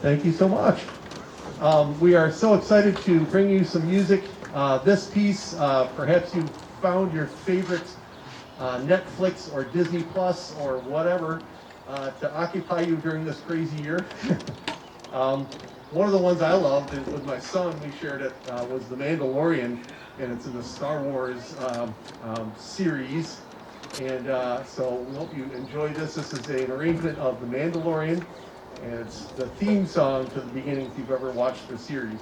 Thank you so much. We are so excited to bring you some music. This piece, perhaps you found your favorite Netflix or Disney Plus or whatever to occupy you during this crazy year. One of the ones I loved with my son, we shared it, was The Mandalorian, and it's in the Star Wars series. And so we hope you enjoy this. This is an arrangement of The Mandalorian, and it's the theme song to the beginning if you've ever watched the series.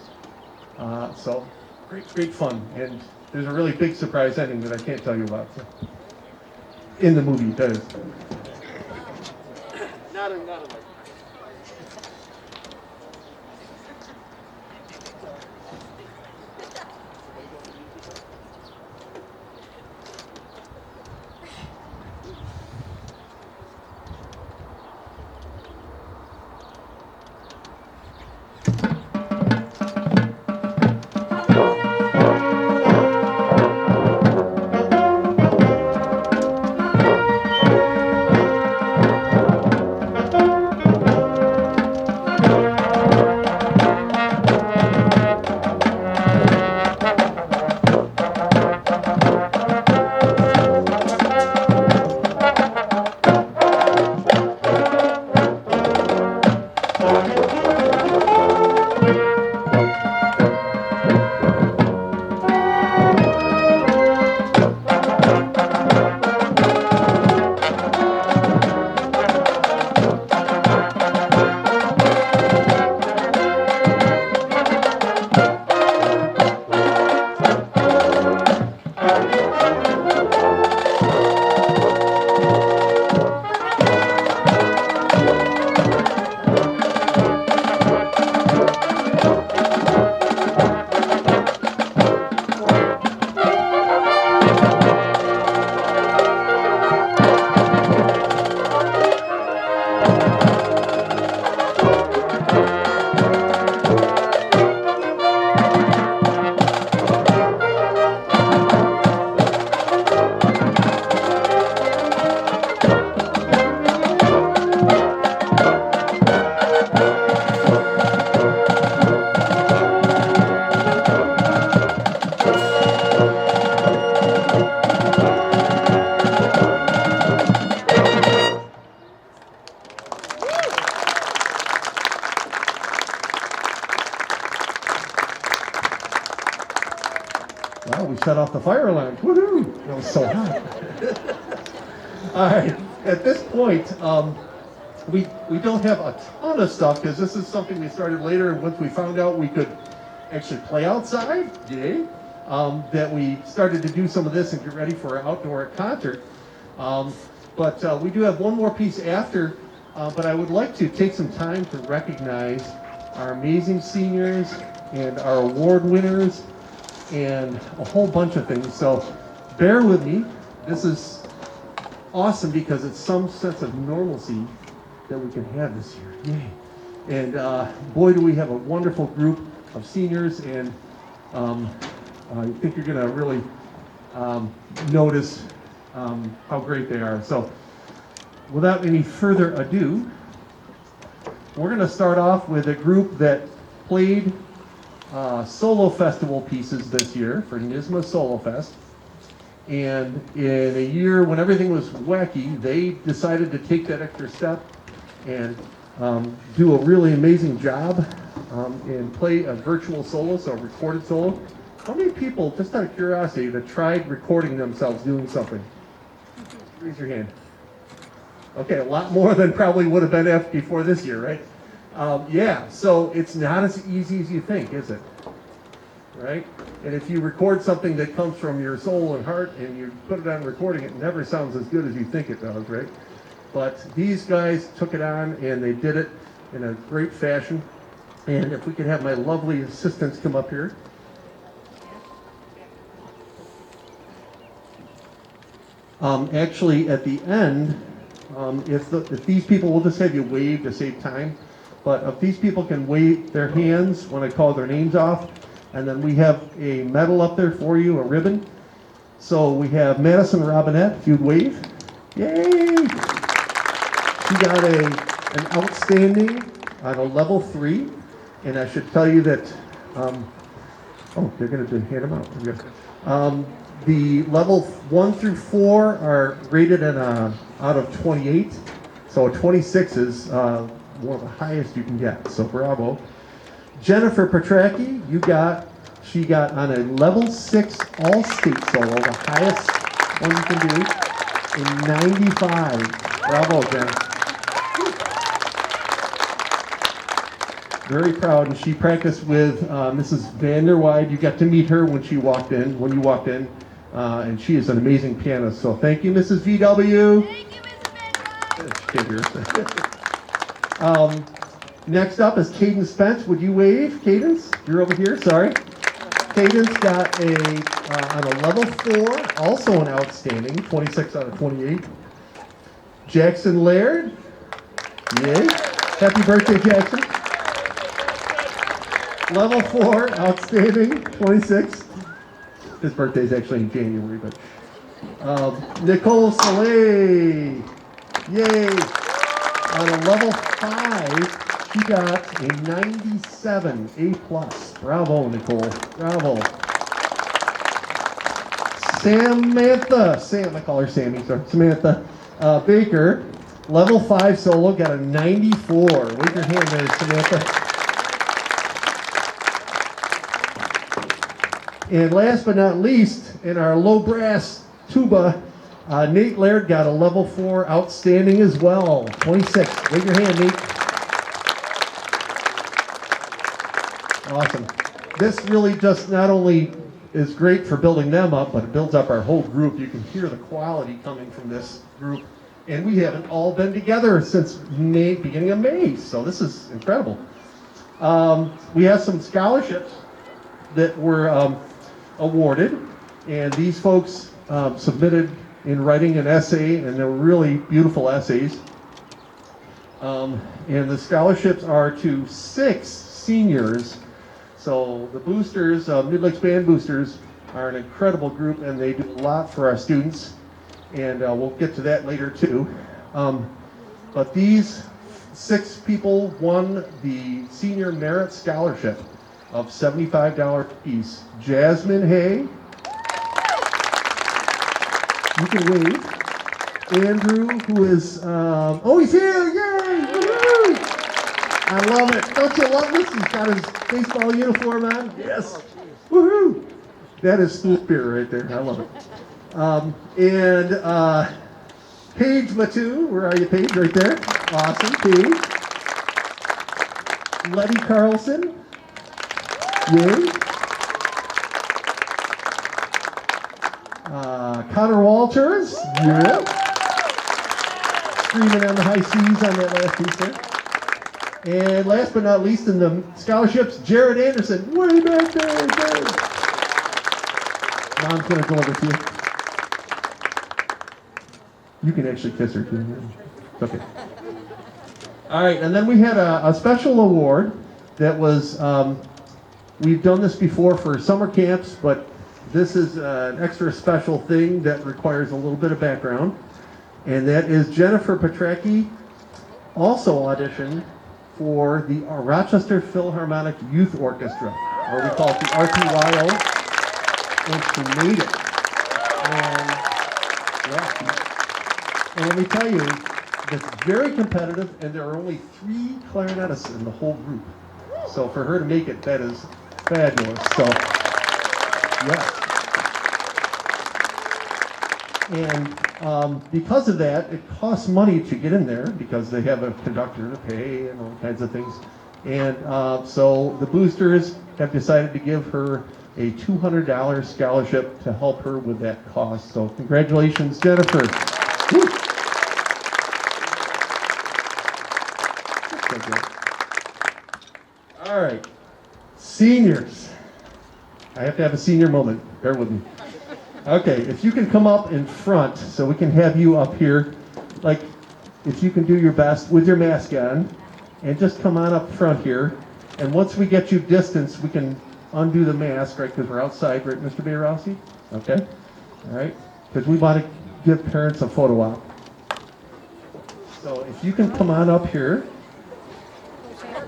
So great fun. And there's a really big surprise ending that I can't tell you about. So. In the movie, that is. Not a Wow, we set off the fire alarm. Woohoo! It was so hot. All right, at this point, we don't have a ton of stuff because this is something we started later. And once we found out we could actually play outside, yay, that we started to do some of this and get ready for an outdoor concert. But we do have one more piece after, but I would like to take some time to recognize our amazing seniors and our award winners and a whole bunch of things. So bear with me. This is awesome because it's some sense of normalcy that we can have this year. Yay. And boy, do we have a wonderful group of seniors, and I think you're gonna really notice how great they are. So without any further ado, we're gonna start off with a group that played solo festival pieces this year for NYSSMA Solo Fest. And in a year when everything was wacky, they decided to take that extra step and do a really amazing job and play a virtual solo, so a recorded solo. How many people, just out of curiosity, that tried recording themselves doing something? Raise your hand. Okay, a lot more than probably would have been before this year, right? Yeah, so it's not as easy as you think, is it? Right? And if you record something that comes from your soul and heart and you put it on recording, it never sounds as good as you think it does, right? But these guys took it on and they did it in a great fashion. And if we could have my lovely assistants come up here. Actually, at the end, if these people, we'll just have you wave to save time. But if these people can wave their hands when I call their names off, and then we have a medal up there for you, a ribbon. So we have Madison Robinette, if you'd wave. Yay! She got an outstanding on a level 3, and I should tell you that, they're going to hand them out. The level 1 through 4 are rated out of 28, so a 26 is one of the highest you can get, so bravo. Jennifer Petracki, she got on a level 6 all-state solo, the highest one you can do, in 95. Bravo, Jen. Very proud, and she practiced with Mrs. Vanderweide. You got to meet her when you walked in, and she is an amazing pianist. So thank you, Mrs. VW. Thank you, Mrs. Vanderweide. Next up is Cadence Spence. Would you wave, Cadence? You're over here, sorry. Cadence got on a level 4, also an outstanding, 26 out of 28. Jackson Laird. Yay. Happy birthday, Jackson. Level 4, outstanding, 26. His birthday is actually in January, but. Nicole Soleil. Yay. On a level 5, she got a 97, A+. Bravo, Nicole. Bravo. I call her Sammy, sorry. Samantha Baker, level 5 solo, got a 94. Wave your hand there, Samantha. And last but not least, in our low brass tuba, Nate Laird got a level 4 outstanding as well. 26. Wave your hand, Nate. Awesome. This really just not only is great for building them up, but it builds up our whole group. You can hear the quality coming from this group. And we haven't all been together since beginning of May, so this is incredible. We have some scholarships that were awarded, and these folks submitted in writing an essay, and they were really beautiful essays. And the scholarships are to 6 seniors. So the boosters, Midlakes Band Boosters, are an incredible group, and they do a lot for our students, and we'll get to that later too. But these 6 people won the Senior Merit Scholarship of $75 apiece. Jasmine Hay, you can wave. Andrew, who is, he's here, yay! Woo-hoo! I love it. Don't you love this? He's got his baseball uniform on. Yes. Woohoo! That is school spirit right there. I love it. And Paige Matu, where are you, Paige? Right there. Awesome, Paige. Letty Carlson. Yay. Connor Walters. Yeah. Screaming on the high C's on that last piece there. And last but not least in the scholarships, Jared Anderson. Way back there, Jared. Mom's going to go over to you. You can actually kiss her too. It's okay. All right, and then we had a special award that was, we've done this before for summer camps, but this is an extra special thing that requires a little bit of background. And that is Jennifer Petracki also auditioned for the Rochester Philharmonic Youth Orchestra, or we call it the RPYO, and she made it. And let me tell you, it's very competitive, and there are only 3 clarinetists in the whole group. So for her to make it, that is fabulous. So, yes. And because of that, it costs money to get in there because they have a conductor to pay and all kinds of things. And so the boosters have decided to give her a $200 scholarship to help her with that cost. So congratulations, Jennifer. Woo. All right, seniors. I have to have a senior moment. Bear with me. Okay, if you can come up in front so we can have you up here, like if you can do your best with your mask on, and just come on up front here. And once we get you distance, we can undo the mask, right, because we're outside, right, Mr. Bayrowski? Okay, all right, because we want to give parents a photo op. So if you can come on up here.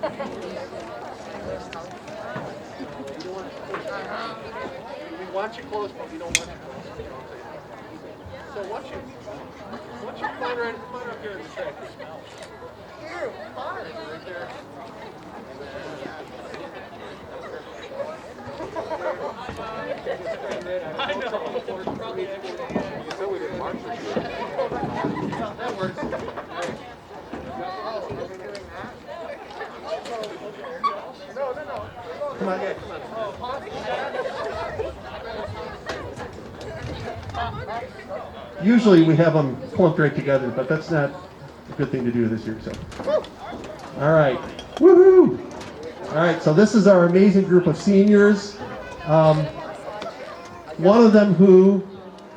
We want you close, but we don't want you close. So once you climb up here in the track. Here, fine, right there. I know. Probably you said we didn't march this year. That works. No. Come on, come on. Usually we have them clumped right together, but that's not a good thing to do this year. So, all right, woohoo! All right, so this is our amazing group of seniors. One of them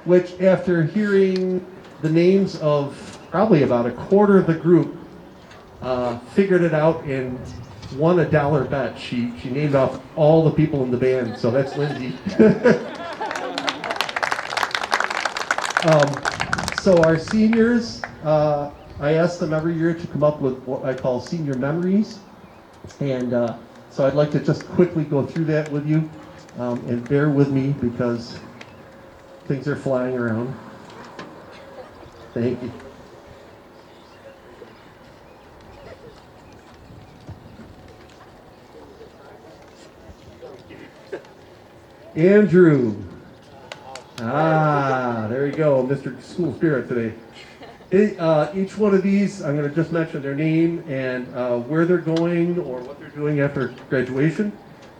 which after hearing the names of probably about a quarter of the group, figured it out and won $1 bet. She named off all the people in the band, so that's Lindsay. So our seniors, I ask them every year to come up with what I call senior memories, and so I'd like to just quickly go through that with you, and bear with me because things are flying around. Thank you. Andrew. There you go, Mr. School Spirit today. Each one of these, I'm going to just mention their name and where they're going or what they're doing after graduation.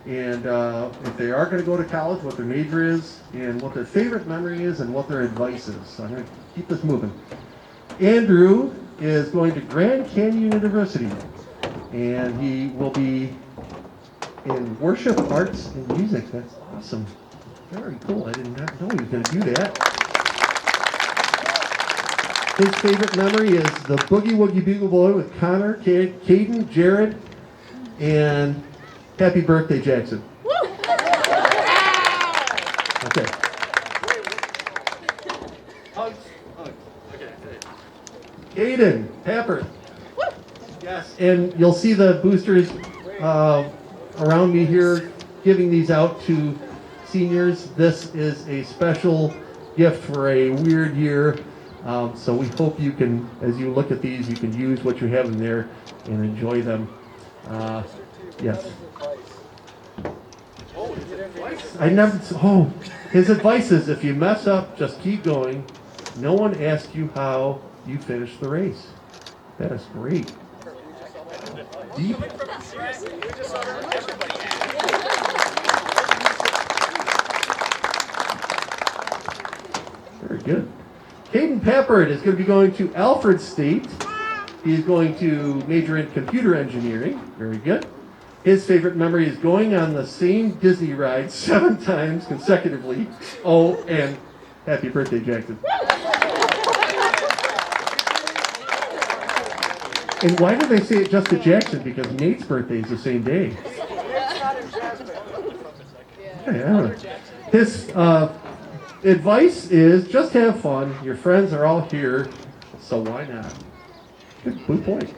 And if they are going to go to college, what their major is, and what their favorite memory is, and what their advice is. So I'm going to keep this moving. Andrew is going to Grand Canyon University, and he will be in worship, arts, and music. That's awesome. Very cool. I did not know he was going to do that. His favorite memory is the Boogie Woogie Bugle Boy with Connor, Caden, Jared, and happy birthday, Jackson. Okay. Hugs. Okay. Caden, Tapper. Yes. And you'll see the boosters around me here giving these out to seniors. This is a special gift for a weird year. So we hope you can, as you look at these, you can use what you have in there and enjoy them. Yes. His advice is if you mess up, just keep going. No one asked you how you finished the race. That is great. Deep. Very good. Caden Peppard is going to be going to Alfred State. He's going to major in computer engineering. Very good. His favorite memory is going on the same Disney ride 7 times consecutively. Oh, and happy birthday, Jackson. And why did they say it just to Jackson? Because Nate's birthday is the same day. Okay, I don't know. His advice is just have fun. Your friends are all here, so why not? Good point.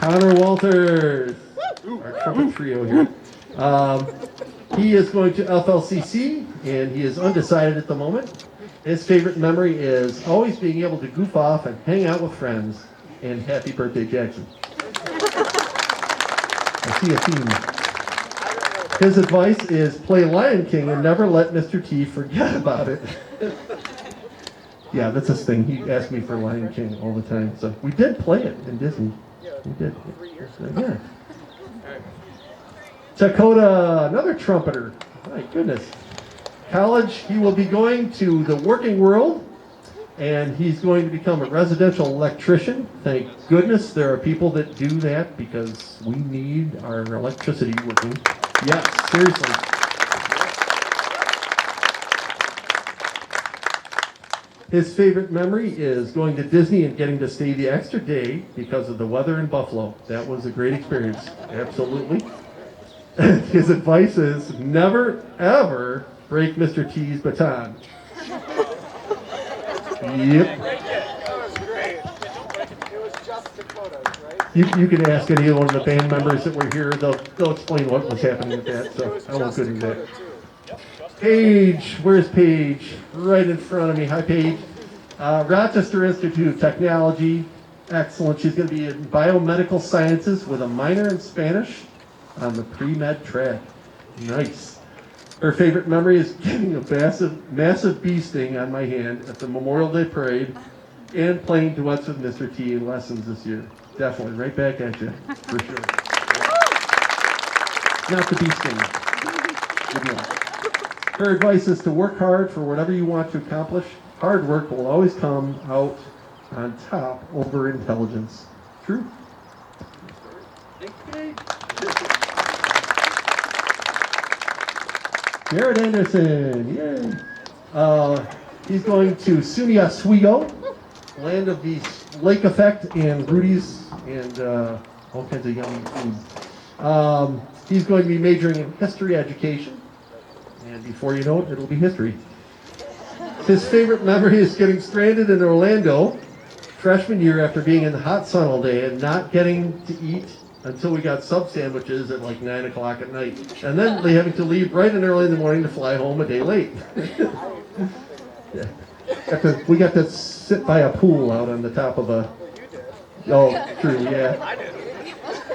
Connor Walters, our trumpet trio here. He is going to FLCC, and he is undecided at the moment. His favorite memory is always being able to goof off and hang out with friends. And happy birthday, Jackson. I see a theme. His advice is play Lion King and never let Mr. T forget about it. Yeah, that's his thing. He asked me for Lion King all the time. So we did play it in Disney. We did. 3 years. Yeah. Dakota, another trumpeter. My goodness. College, he will be going to the working world, and he's going to become a residential electrician. Thank goodness there are people that do that because we need our electricity working. Yeah, seriously. His favorite memory is going to Disney and getting to stay the extra day because of the weather in Buffalo. That was a great experience. Absolutely. His advice is never, ever break Mr. T's baton. Yep. You can ask any one of the band members that were here. They'll explain what was happening with that, so I won't go into that. Paige, where's Paige? Right in front of me. Hi, Paige. Rochester Institute of Technology. Excellent. She's going to be in biomedical sciences with a minor in Spanish on the pre-med track. Nice. Her favorite memory is getting a massive bee sting on my hand at the Memorial Day Parade and playing duets with Mr. T in lessons this year. Definitely. Right back at you, for sure. Not the bee sting. Good luck. Her advice is to work hard for whatever you want to accomplish. Hard work will always come out on top over intelligence. True? Jared Anderson, yay! He's going to SUNY Oswego, land of the Lake Effect and Rudy's and all kinds of yummy food. He's going to be majoring in history education. And before you know it, it'll be history. His favorite memory is getting stranded in Orlando freshman year after being in the hot sun all day and not getting to eat until we got sub sandwiches at like 9 o'clock at night. And then having to leave bright and early in the morning to fly home a day late. Yeah. We got to sit by a pool out on the top of a... Oh, true, yeah.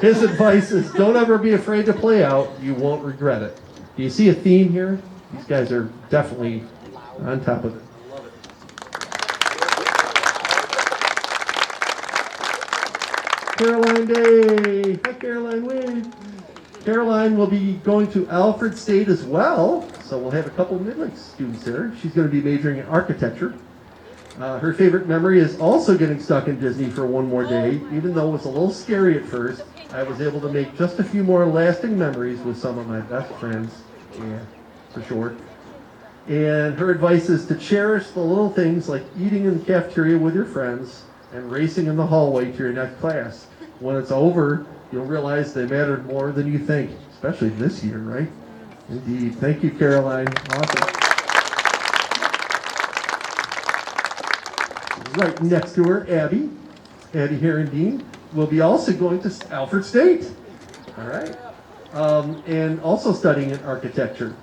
His advice is don't ever be afraid to play out. You won't regret it. Do you see a theme here? These guys are definitely on top of it. Caroline Day. Hi, Caroline Wade. Caroline will be going to Alfred State as well, so we'll have a couple of Midlakes students there. She's going to be majoring in architecture. Her favorite memory is also getting stuck in Disney for one more day. Even though it was a little scary at first, I was able to make just a few more lasting memories with some of my best friends. Yeah, for sure. And her advice is to cherish the little things like eating in the cafeteria with your friends and racing in the hallway to your next class. When it's over, you'll realize they mattered more than you think, especially this year, right? Indeed. Thank you, Caroline. Awesome. Right next to her, Abby Herendine, will be also going to Alfred State. All right. And also studying in architecture.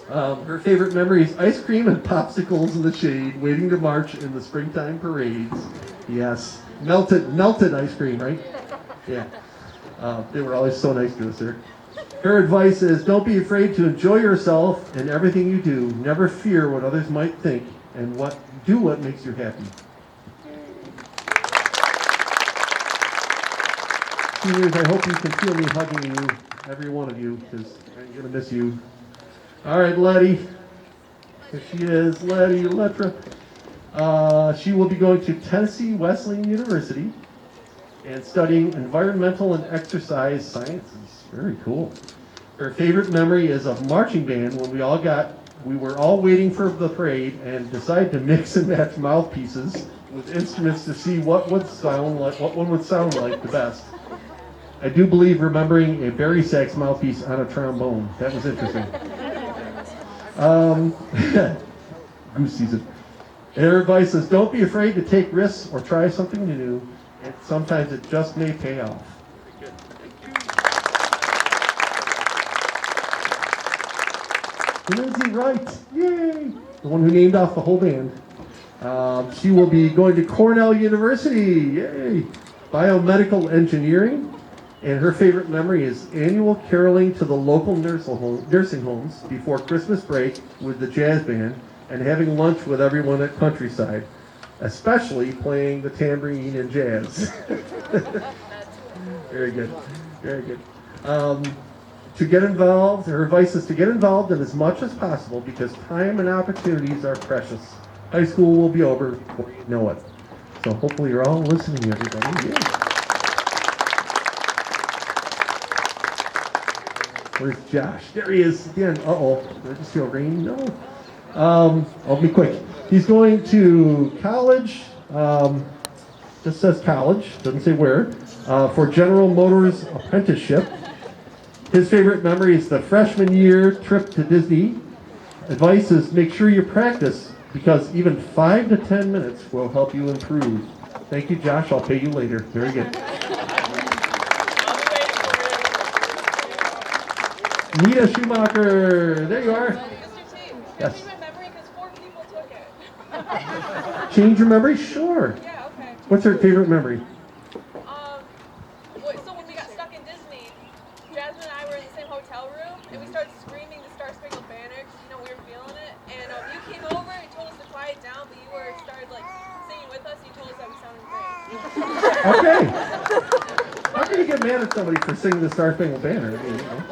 Her favorite memory is ice cream and popsicles in the shade, waiting to march in the springtime parades. Yes, melted ice cream, right? Yeah. They were always so nice to us there. Her advice is don't be afraid to enjoy yourself in everything you do. Never fear what others might think, and do what makes you happy. Seniors, I hope you can feel me hugging you, every one of you, because I'm going to miss you. All right, Letty. Here she is, Letty Letra. She will be going to Tennessee Wesleyan University and studying environmental and exercise sciences. Very cool. Her favorite memory is of marching band when we were all waiting for the parade and decided to mix and match mouthpieces with instruments to see what one would sound like the best. I do believe remembering a bari sax mouthpiece on a trombone. That was interesting. Goose season. Her advice is don't be afraid to take risks or try something new. And sometimes it just may pay off. Lindsay Wright, yay! The one who named off the whole band. She will be going to Cornell University, yay! Biomedical engineering. And her favorite memory is annual caroling to the local nursing homes before Christmas break with the jazz band and having lunch with everyone at Countryside, especially playing the tambourine and jazz. Very good, very good. To get involved, her advice is to get involved in as much as possible because time and opportunities are precious. High school will be over before you know it. So hopefully you're all listening, everybody. Yeah. Where's Josh? There he is again. Uh-oh. Did I just feel rain? No. I'll be quick. He's going to college. Just says college. Doesn't say where. For General Motors apprenticeship. His favorite memory is the freshman year trip to Disney. Advice is make sure you practice because even 5 to 10 minutes will help you improve. Thank you, Josh. I'll pay you later. Very good. Nita Schumacher. There you are. Yes. Change my memory because 4 people took it. Change your memory? Sure. Yeah, okay. What's her favorite memory? So when we got stuck in Disney, Jasmine and I were in the same hotel room, and we started screaming the Star Spangled Banner. You know, we were feeling it, and you came over and told us to quiet down, but you started like singing with us. And you told us that we sounded great. Okay. How can you get mad at somebody for singing the Star Spangled Banner? I mean, you know,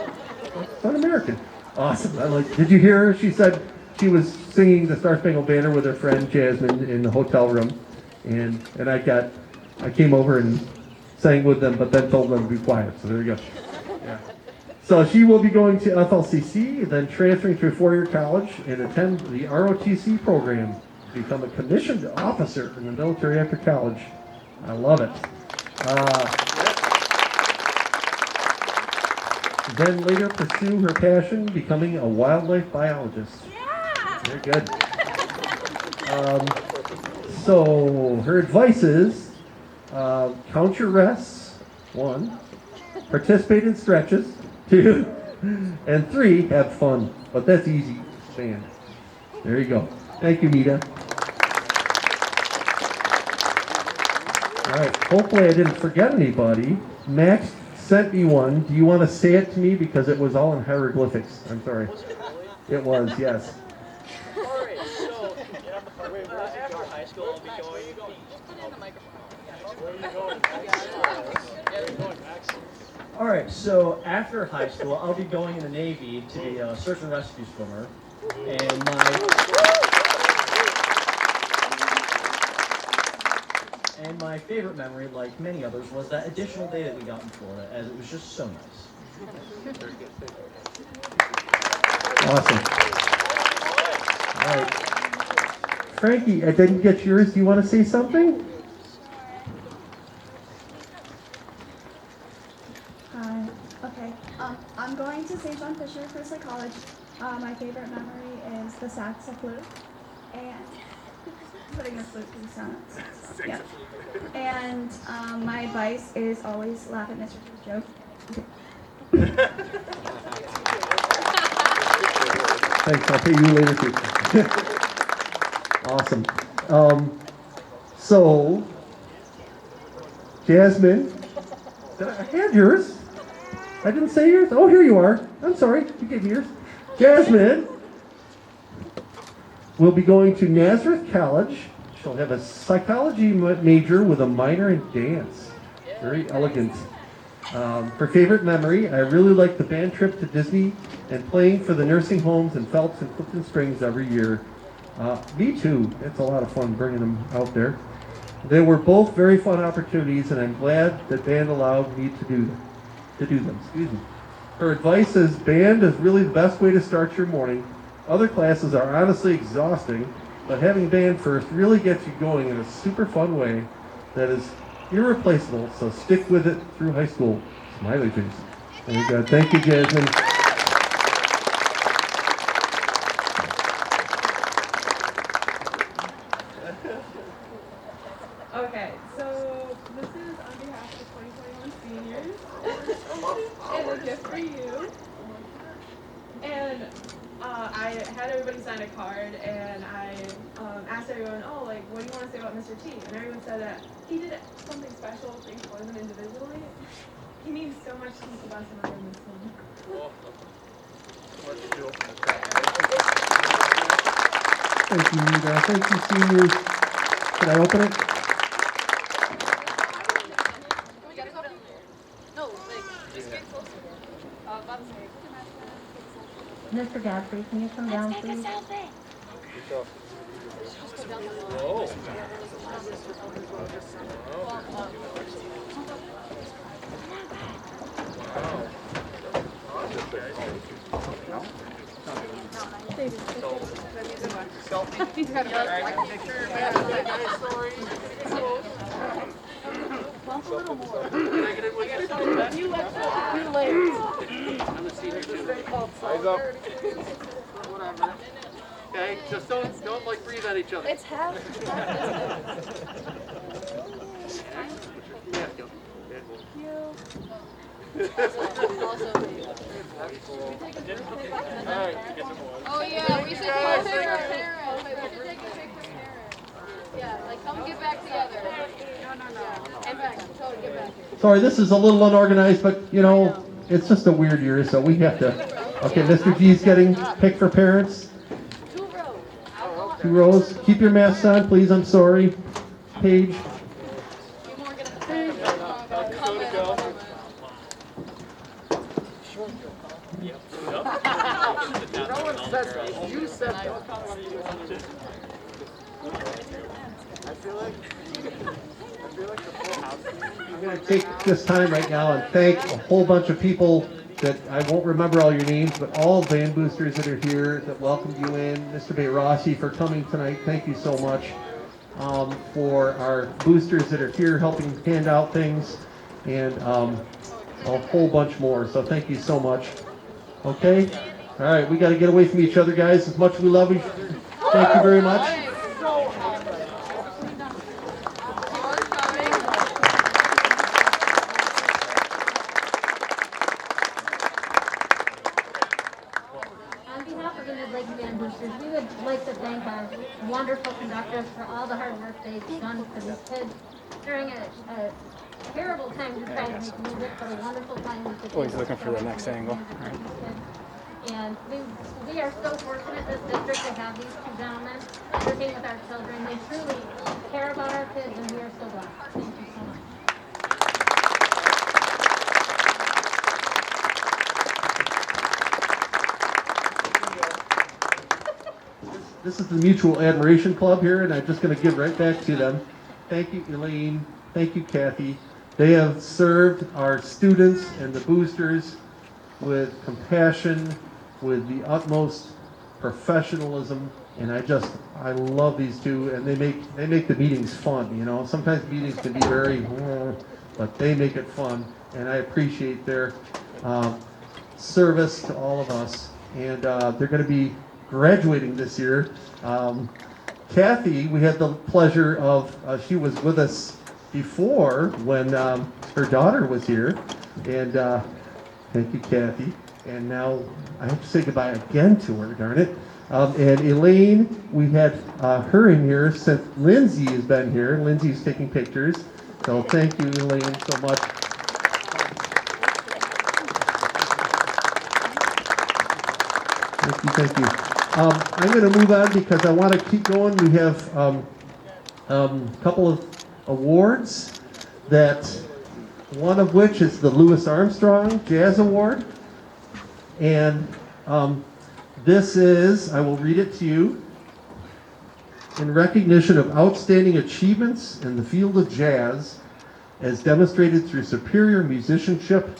it's un-American. Awesome. Did you hear her? She said she was singing the Star Spangled Banner with her friend Jasmine in the hotel room, and I came over and sang with them, but then told them to be quiet. So there you go. Yeah. So she will be going to FLCC, then transferring to a four-year college and attend the ROTC program to become a commissioned officer in the military after college. I love it. Then later pursue her passion, becoming a wildlife biologist. Yeah. Very good. So her advice is, count your rests, 1, participate in stretches, 2, and 3, have fun. But that's easy, man. There you go. Thank you, Nita. All right, hopefully I didn't forget anybody. Max sent me one. Do you want to say it to me? Because it was all in hieroglyphics. I'm sorry. It was, yes. Alright, so after high school I'll be going. Alright, so after high school I'll be going in the Navy to be a search and rescue swimmer. And my favorite memory, like many others, was that additional day that we got in Florida, as it was just so nice. Awesome. All right. Frankie, I didn't get yours. Do you want to say something? Hi. Okay. I'm going to St. John Fisher for psychology. My favorite memory is the sax of flute and putting the flute to the sound. Yeah. And my advice is always laugh at Mr. T's joke. Thanks. I'll pay you later too. Awesome. So, Jasmine, I had yours. I didn't say yours. Oh, here you are. I'm sorry. You gave me yours. Jasmine will be going to Nazareth College. She'll have a psychology major with a minor in dance. Very elegant. Her favorite memory, I really like the band trip to Disney and playing for the nursing homes in Phelps and Clifton Springs every year. Me too. It's a lot of fun bringing them out there. They were both very fun opportunities, and I'm glad that band allowed me to do them. Excuse me. Her advice is band is really the best way to start your morning. Other classes are honestly exhausting, but having band first really gets you going in a super fun way that is irreplaceable, so stick with it through high school. Smiley face. Very good. Thank you, Jasmine. Okay, so this is on behalf of the 2021 seniors and a gift for you. And I had everybody sign a card, and I asked everyone, oh, like, what do you want to say about Mr. T? And everyone said that he did something special for each one of them individually. He means so much to each of us, and I miss him. Thank you, Nita. Thank you, seniors. Can I open it? Mr. Godfrey, can you come down, please? Eyes up. Whatever. Okay, just don't like breathe at each other. It's half. Oh yeah, we should take a picture of parents. Wait, we should take a picture of parents. Yeah, like come get back together. No. Get back, totally get back. Sorry, this is a little unorganized, but you know, it's just a weird year, so we have to. Okay, Mr. G's getting picked for parents. 2 rows. 2 rows. Keep your masks on, please. I'm sorry. Paige. You more gonna come in. No one says that. You said that. I feel like the full house. I'm going to take this time right now and thank a whole bunch of people that I won't remember all your names, but all band boosters that are here that welcomed you in. Mr. Bayrossi for coming tonight. Thank you so much. For our boosters that are here helping hand out things, and a whole bunch more. So thank you so much. Okay? All right, we got to get away from each other, guys. As much as we love you. Thank you very much. On behalf of the Midlakes Band Boosters, we would like to thank our wonderful conductors for all the hard work they've done for these kids during a terrible time to try to make music, but a wonderful time with the kids. Always looking for the next angle. And we are so fortunate in this district to have these 2 gentlemen working with our children. They truly care about our kids, and we are so blessed. Thank you so much. This is the Mutual Admiration Club here, and I'm just going to give right back to them. Thank you, Elaine. Thank you, Kathy. They have served our students and the boosters with compassion, with the utmost professionalism, and I love these 2, and they make the meetings fun. You know, sometimes meetings can be very, but they make it fun, and I appreciate their service to all of us. And they're going to be graduating this year. Kathy, we had the pleasure of, she was with us before when her daughter was here, and thank you, Kathy. And now I have to say goodbye again to her, darn it. And Elaine, we had her in here since Lindsay has been here. Lindsay's taking pictures, so thank you, Elaine, so much. Thank you. I'm going to move on because I want to keep going. We have a couple of awards, that one of which is the Louis Armstrong Jazz Award. And this is, I will read it to you, in recognition of outstanding achievements in the field of jazz as demonstrated through superior musicianship,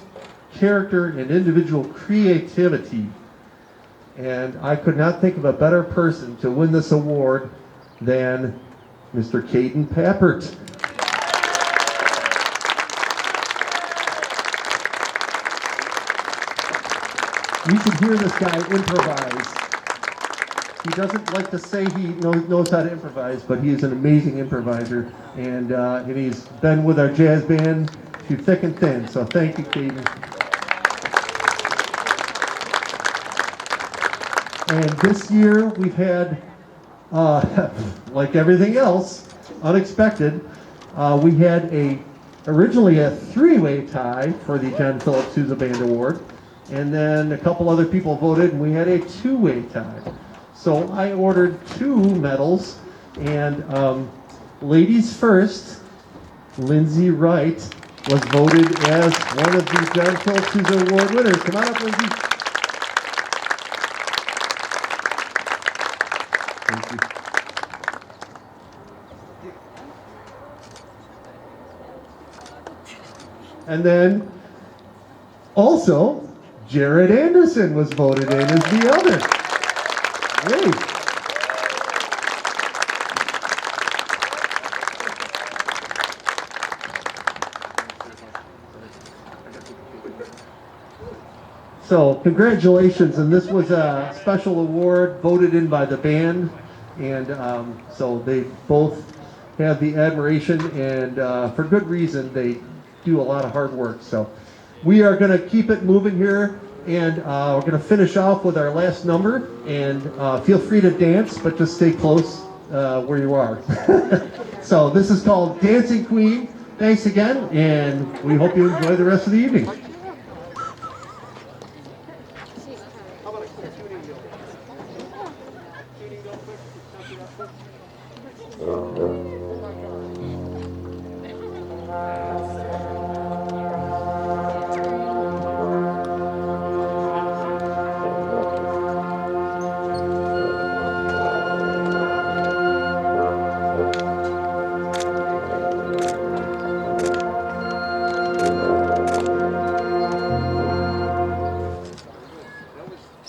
character, and individual creativity. And I could not think of a better person to win this award than Mr. Caden Pappert. You can hear this guy improvise. He doesn't like to say he knows how to improvise, but he is an amazing improviser. And he's been with our jazz band through thick and thin. So thank you, Caden. And this year we've had, like everything else, unexpected. We had originally a 3-way tie for the John Phillips Sousa Band Award, and then a couple other people voted, and we had a 2-way tie. So I ordered 2 medals, and ladies first, Lindsay Wright was voted as one of the John Phillips Sousa Award winners. Come on up, Lindsay. Thank you. And then also, Jared Anderson was voted in as the other. Yay. So congratulations, and this was a special award voted in by the band, and so they both have the admiration, and for good reason. do a lot of hard work. So we are going to keep it moving here, and we're going to finish off with our last number. And feel free to dance, but just stay close where you are. So this is called Dancing Queen. Thanks again, and we hope you enjoy the rest of the evening.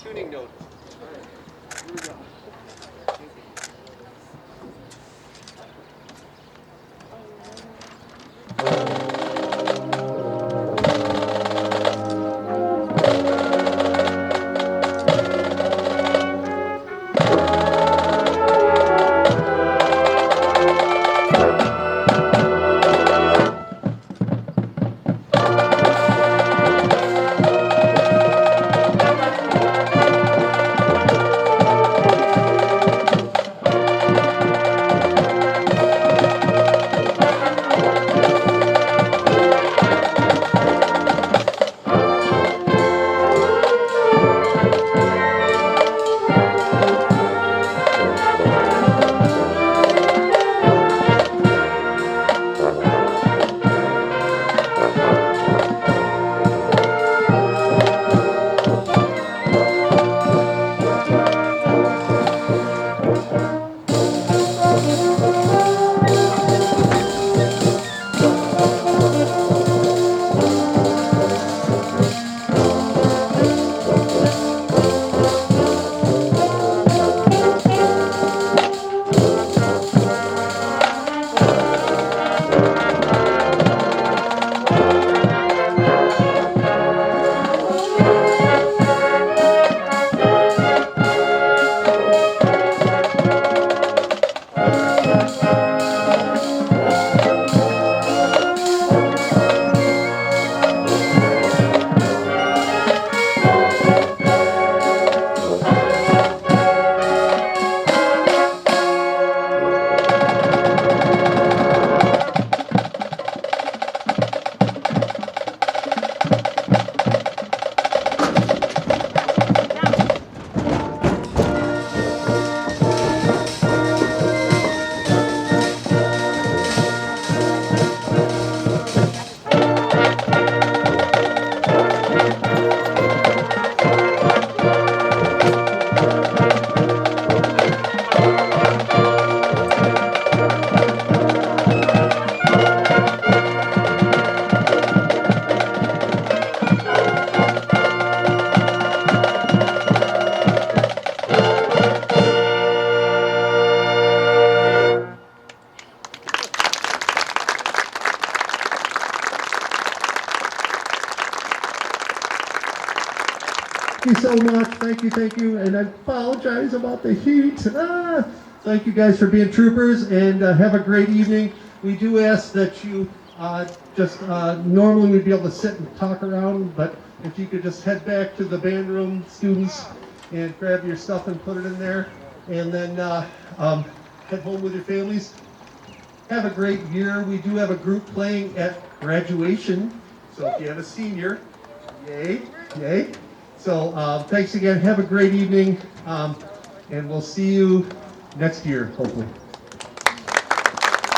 Tuning notes. Here we go. Thank you so much. Thank you. And I apologize about the heat. Thank you guys for being troopers, and have a great evening. We do ask that you normally we'd be able to sit and talk around, but if you could just head back to the band room, students, and grab your stuff and put it in there, and then head home with your families. Have a great year. We do have a group playing at graduation, so if you have a senior, yay. So thanks again. Have a great evening, and we'll see you next year, hopefully.